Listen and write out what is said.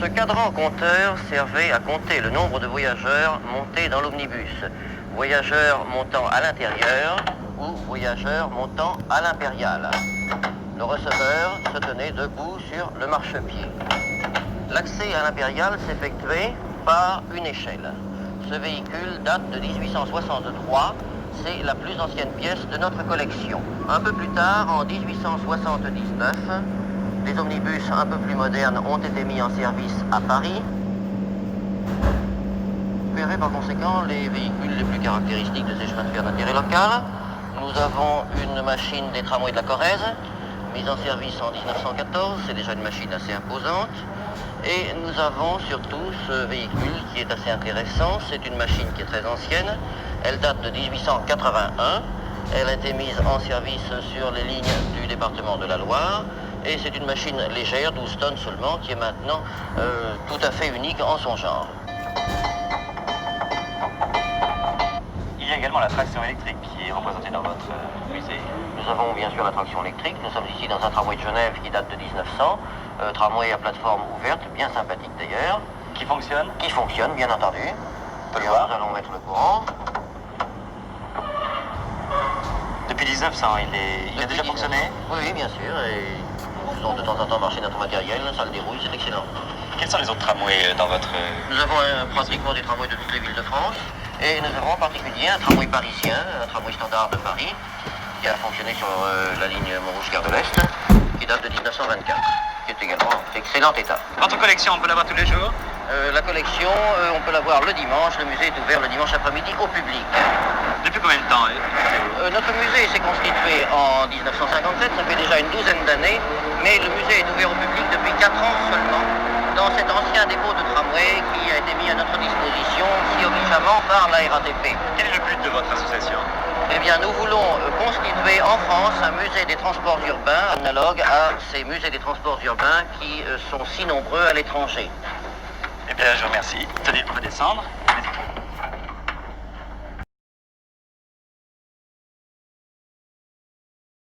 Ce cadran compteur servait à compter le nombre de voyageurs montés dans l'omnibus. Voyageurs montant à l'intérieur ou voyageurs montant à l'impériale. Le receveur se tenait debout sur le marchepied. L'accès à l'impériale s'effectuait par une échelle. Ce véhicule date de 1863. C'est la plus ancienne pièce de notre collection. Un peu plus tard, en 1879, des omnibus un peu plus modernes ont été mis en service à Paris. Vous verrez par conséquent les véhicules les plus caractéristiques de ces chemins de fer d'intérêt local. Nous avons une machine des tramways de la Corrèze, mise en service en 1914. C'est déjà une machine assez imposante. Et nous avons surtout ce véhicule qui est assez intéressant. C'est une machine qui est très ancienne. Elle date de 1881. Elle a été mise en service sur les lignes du département de la Loire. Et c'est une machine légère, 12 tonnes seulement, qui est maintenant tout à fait unique en son genre. Il y a également la traction électrique qui est représentée dans votre musée. Nous avons bien sûr la traction électrique. Nous sommes ici dans un tramway de Genève qui date de 1900. Tramway à plateforme ouverte, bien sympathique d'ailleurs. Qui fonctionne? Qui fonctionne, bien entendu. On peut le voir. Nous allons mettre le courant. Depuis 1900, il a déjà fonctionné? Oui, bien sûr. Et nous faisons de temps en temps marcher notre matériel. Ça le déroule, c'est excellent. Quels sont les autres tramways dans votre... Nous avons pratiquement des tramways de toutes les villes de France. Et nous avons en particulier un tramway parisien, un tramway standard de Paris, qui a fonctionné sur la ligne Montrouge-Gare de l'Est, qui date de 1924, qui est également d'excellent état. Votre collection, on peut la voir tous les jours? La collection, on peut la voir le dimanche. Le musée est ouvert le dimanche après-midi au public. Depuis combien de temps? Notre musée s'est constitué en 1957, ça fait déjà une douzaine d'années, mais le musée est ouvert au public depuis 4 ans seulement, dans cet ancien dépôt de tramway qui a été mis à notre disposition si obligeamment par la RATP. Quel est le but de votre association? Eh bien, nous voulons constituer en France un musée des transports urbains, analogue à ces musées des transports urbains qui sont si nombreux à l'étranger. Eh bien, je vous remercie. Tenez, on peut descendre.